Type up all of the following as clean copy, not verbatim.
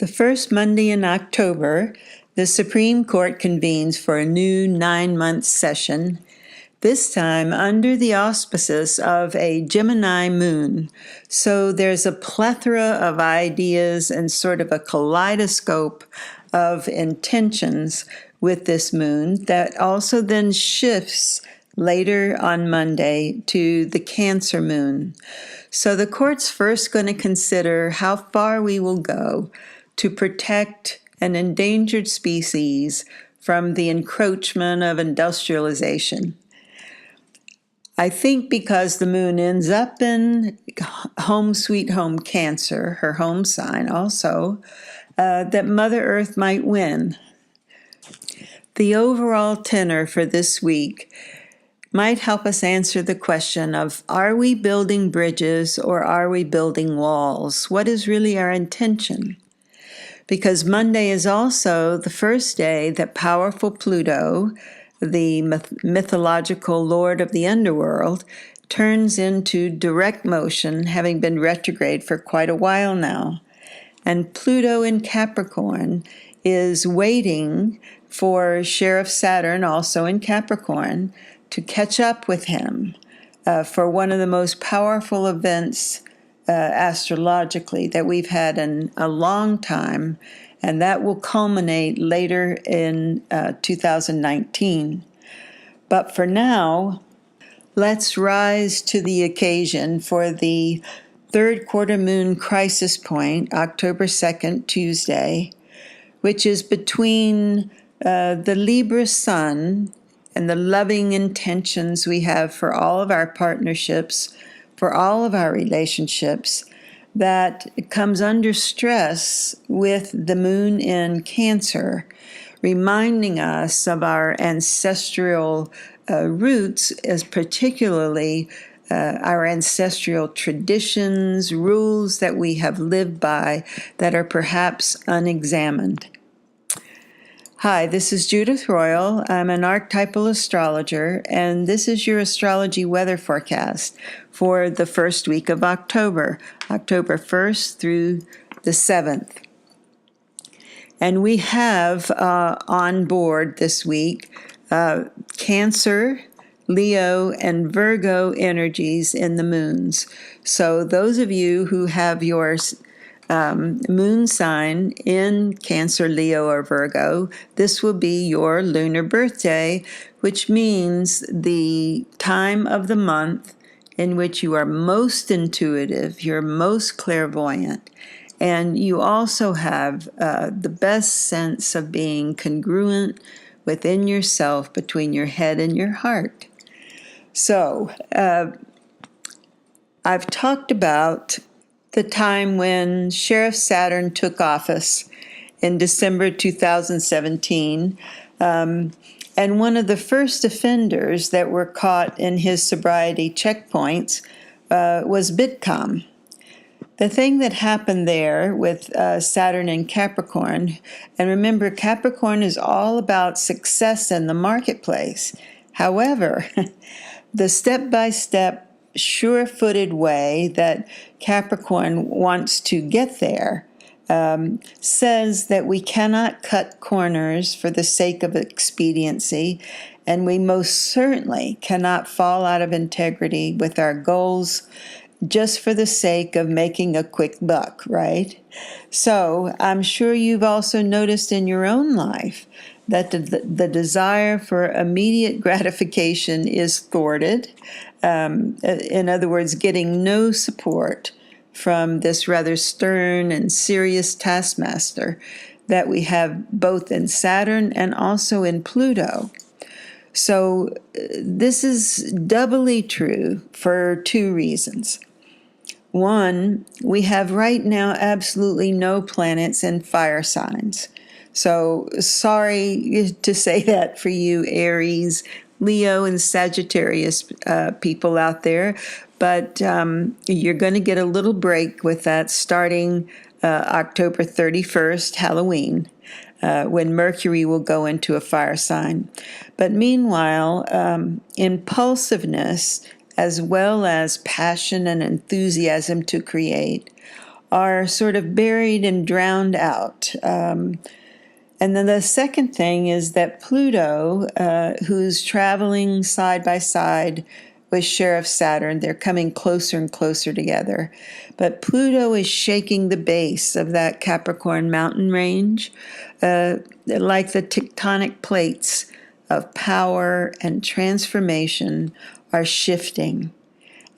The first Monday in October, the Supreme Court convenes for a new 9-month session, this time under the auspices of a Gemini moon. So there's a plethora of ideas and sort of a kaleidoscope of intentions with this moon that also then shifts later on Monday to the Cancer moon. So the court's first going to consider how far we will go to protect an endangered species from the encroachment of industrialization. I think because the moon ends up in home sweet home Cancer, her home sign also, that Mother Earth might win. The overall tenor for this week might help us answer the question of, are we building bridges or are we building walls? What is really our intention? Because Monday is also the first day that powerful Pluto, the mythological lord of the underworld, turns into direct motion, having been retrograde for quite a while now. And Pluto in Capricorn is waiting for Sheriff Saturn, also in Capricorn, to catch up with him for one of the most powerful events astrologically that we've had in a long time, and that will culminate later in 2019. But for now, let's rise to the occasion for the third quarter moon crisis point, October 2nd, Tuesday, which is between the Libra sun and the loving intentions we have for all of our partnerships, for all of our relationships, that comes under stress with the moon in Cancer, reminding us of our ancestral roots, as particularly our ancestral traditions, rules that we have lived by that are perhaps unexamined. Hi, this is Judith Royal. I'm an archetypal astrologer, and this is your astrology weather forecast for the first week of October, October 1st through the 7th. And we have on board this week Cancer, Leo, and Virgo energies in the moons. So those of you who have your moon sign in Cancer, Leo, or Virgo, this will be your lunar birthday, which means the time of the month in which you are most intuitive, you're most clairvoyant, and you also have the best sense of being congruent within yourself between your head and your heart. So, I've talked about the time when Sheriff Saturn took office in December 2017, and one of the first offenders that were caught in his sobriety checkpoints was Bitcom. The thing that happened there with Saturn and Capricorn, and remember, Capricorn is all about success in the marketplace. However, the step-by-step sure-footed way that Capricorn wants to get there says that we cannot cut corners for the sake of expediency, and we most certainly cannot fall out of integrity with our goals just for the sake of making a quick buck, right? So I'm sure you've also noticed in your own life that the desire for immediate gratification is thwarted. In other words, getting no support from this rather stern and serious taskmaster that we have both in Saturn and also in Pluto. So this is doubly true for two reasons. One, we have right now absolutely no planets in fire signs. So sorry to say that for you Aries, Leo, and Sagittarius people out there, but you're going to get a little break with that starting October 31st, Halloween, when Mercury will go into a fire sign. But meanwhile, impulsiveness as well as passion and enthusiasm to create are sort of buried and drowned out. And then the second thing is that Pluto, who's traveling side by side with Sheriff Saturn, they're coming closer and closer together. But Pluto is shaking the base of that Capricorn mountain range, like the tectonic plates of power and transformation are shifting.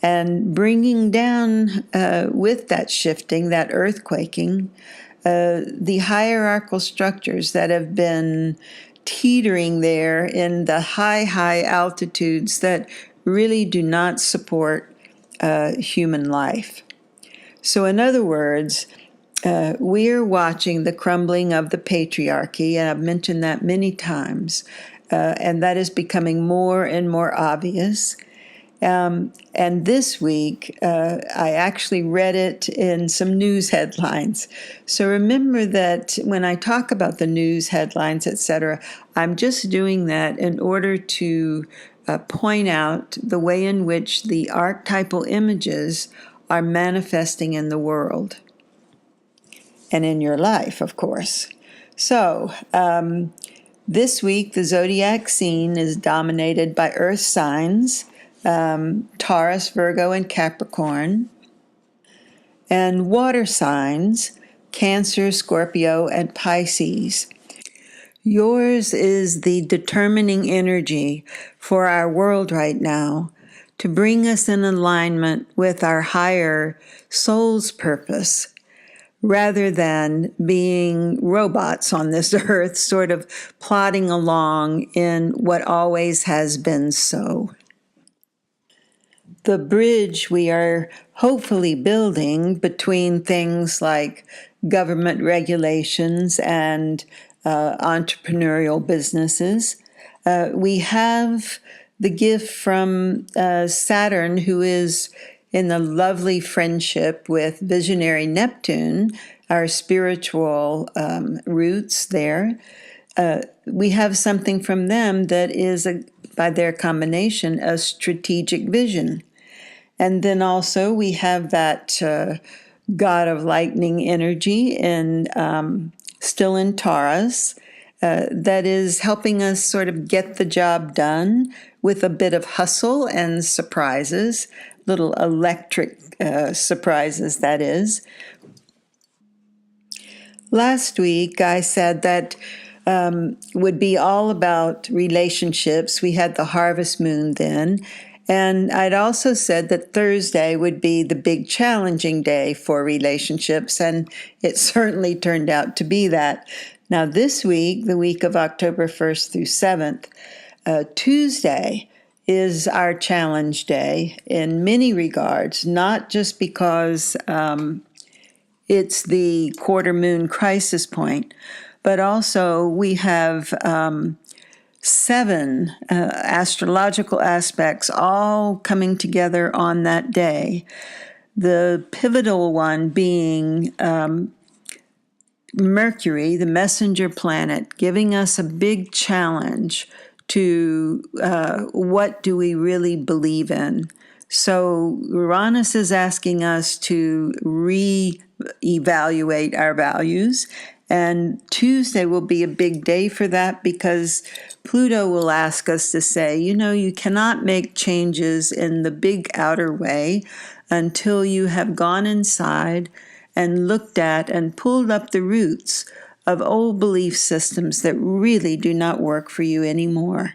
And bringing down with that shifting, that earthquaking, the hierarchical structures that have been teetering there in the high altitudes that really do not support human life. So in other words, we're watching the crumbling of the patriarchy, and I've mentioned that many times, and that is becoming more and more obvious. And this week, I actually read it in some news headlines. So remember that when I talk about the news headlines, etc., I'm just doing that in order to point out the way in which the archetypal images are manifesting in the world and in your life, of course. So, this week, the zodiac scene is dominated by earth signs, Taurus, Virgo, and Capricorn, and water signs, Cancer, Scorpio, and Pisces. Yours is the determining energy for our world right now to bring us in alignment with our higher soul's purpose, rather than being robots on this earth, sort of plodding along in what always has been so. The bridge we are hopefully building between things like government regulations and entrepreneurial businesses. We have the gift from Saturn, who is in the lovely friendship with visionary Neptune, our spiritual roots there. We have something from them that is, by their combination, a strategic vision. And then also we have that god of lightning energy still in Taurus, that is helping us sort of get the job done with a bit of hustle and surprises, little electric surprises, that is. Last week, I said that would be all about relationships. We had the harvest moon then. And I'd also said that Thursday would be the big challenging day for relationships, and it certainly turned out to be that. Now, this week, the week of October 1st through 7th, Tuesday is our challenge day in many regards, not just because it's the quarter moon crisis point, but also we have 7 astrological aspects all coming together on that day. The pivotal one being Mercury, the messenger planet, giving us a big challenge to what do we really believe in. So Uranus is asking us to re-evaluate our values, and Tuesday will be a big day for that because Pluto will ask us to say, you cannot make changes in the big outer way until you have gone inside and looked at and pulled up the roots of old belief systems that really do not work for you anymore.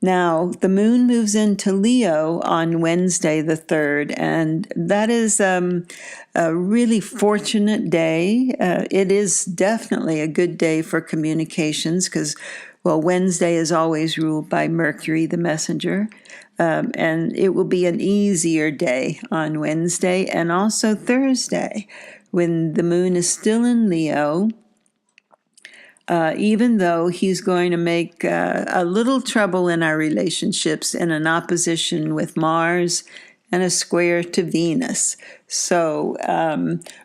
Now, the moon moves into Leo on Wednesday the 3rd, and that is a really fortunate day. It is definitely a good day for communications because, Wednesday is always ruled by Mercury, the messenger, and it will be an easier day on Wednesday and also Thursday when the moon is still in Leo. Even though he's going to make a little trouble in our relationships in an opposition with Mars and a square to Venus. So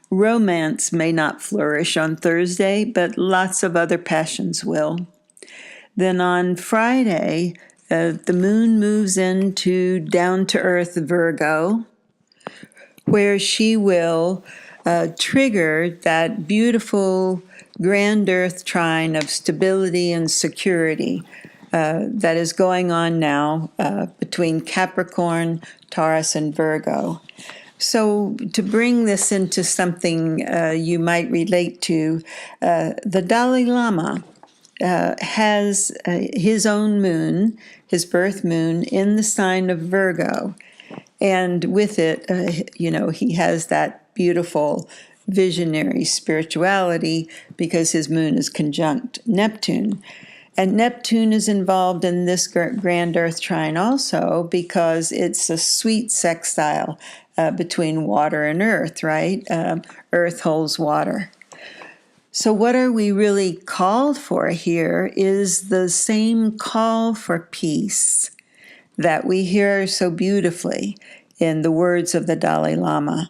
romance may not flourish on Thursday, but lots of other passions will. Then on Friday, the moon moves into down-to-earth Virgo, where she will trigger that beautiful grand earth trine of stability and security that is going on now between Capricorn, Taurus, and Virgo. So to bring this into something you might relate to, the Dalai Lama has his own moon, his birth moon, in the sign of Virgo. And with it, he has that beautiful visionary spirituality because his moon is conjunct Neptune. And Neptune is involved in this grand earth trine also because it's a sweet sextile between water and earth, right? Earth holds water. So what are we really called for here is the same call for peace that we hear so beautifully in the words of the Dalai Lama.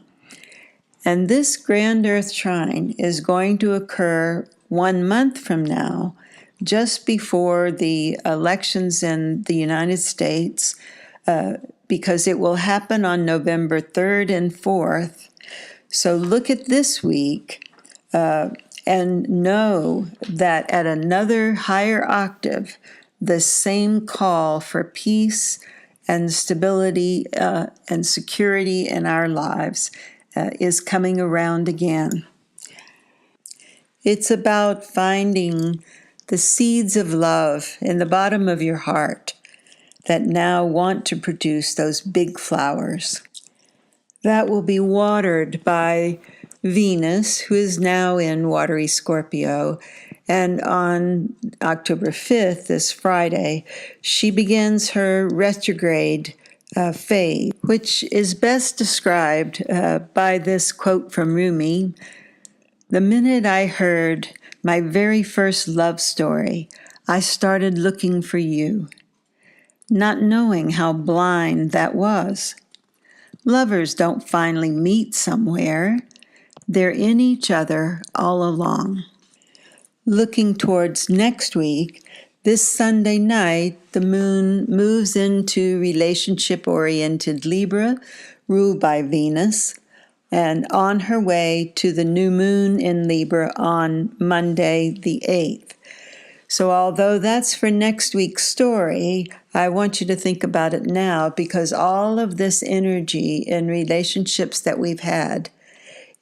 And this grand earth trine is going to occur 1 month from now, just before the elections in the United States, because it will happen on November 3rd and 4th. So look at this week and know that at another higher octave, the same call for peace and stability and security in our lives is coming around again. It's about finding the seeds of love in the bottom of your heart that now want to produce those big flowers. That will be watered by Venus, who is now in watery Scorpio. And on October 5th, this Friday, she begins her retrograde phase, which is best described by this quote from Rumi: "The minute I heard my very first love story, I started looking for you, not knowing how blind that was. Lovers don't finally meet somewhere. They're in each other all along." Looking towards next week, this Sunday night, the moon moves into relationship-oriented Libra, ruled by Venus, and on her way to the new moon in Libra on Monday the 8th. So although that's for next week's story, I want you to think about it now, because all of this energy in relationships that we've had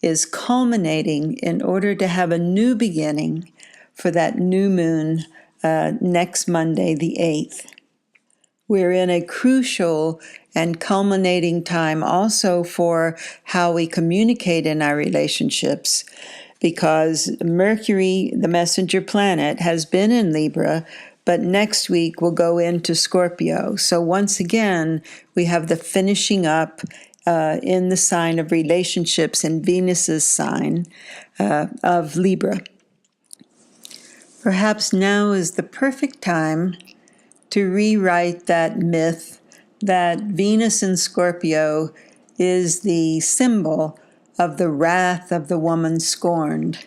is culminating in order to have a new beginning for that new moon next Monday, the 8th. We're in a crucial and culminating time also for how we communicate in our relationships, because Mercury, the messenger planet, has been in Libra, but next week will go into Scorpio. So once again, we have the finishing up in the sign of relationships in Venus's sign of Libra. Perhaps now is the perfect time to rewrite that myth that Venus in Scorpio is the symbol of the wrath of the woman scorned,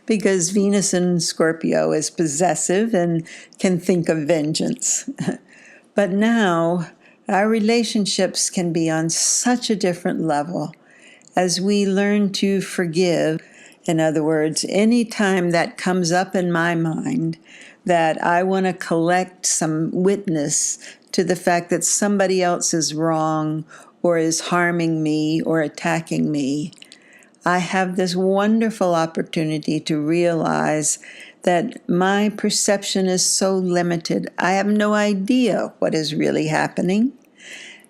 because Venus in Scorpio is possessive and can think of vengeance. But now, our relationships can be on such a different level as we learn to forgive. In other words, any time that comes up in my mind that I want to collect some witness to the fact that somebody else is wrong or is harming me or attacking me, I have this wonderful opportunity to realize that my perception is so limited. I have no idea what is really happening.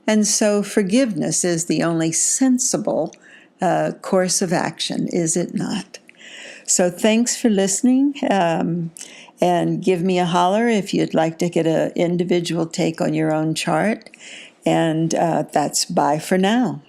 And so forgiveness is the only sensible course of action, is it not? So thanks for listening, and give me a holler if you'd like to get an individual take on your own chart. And that's bye for now.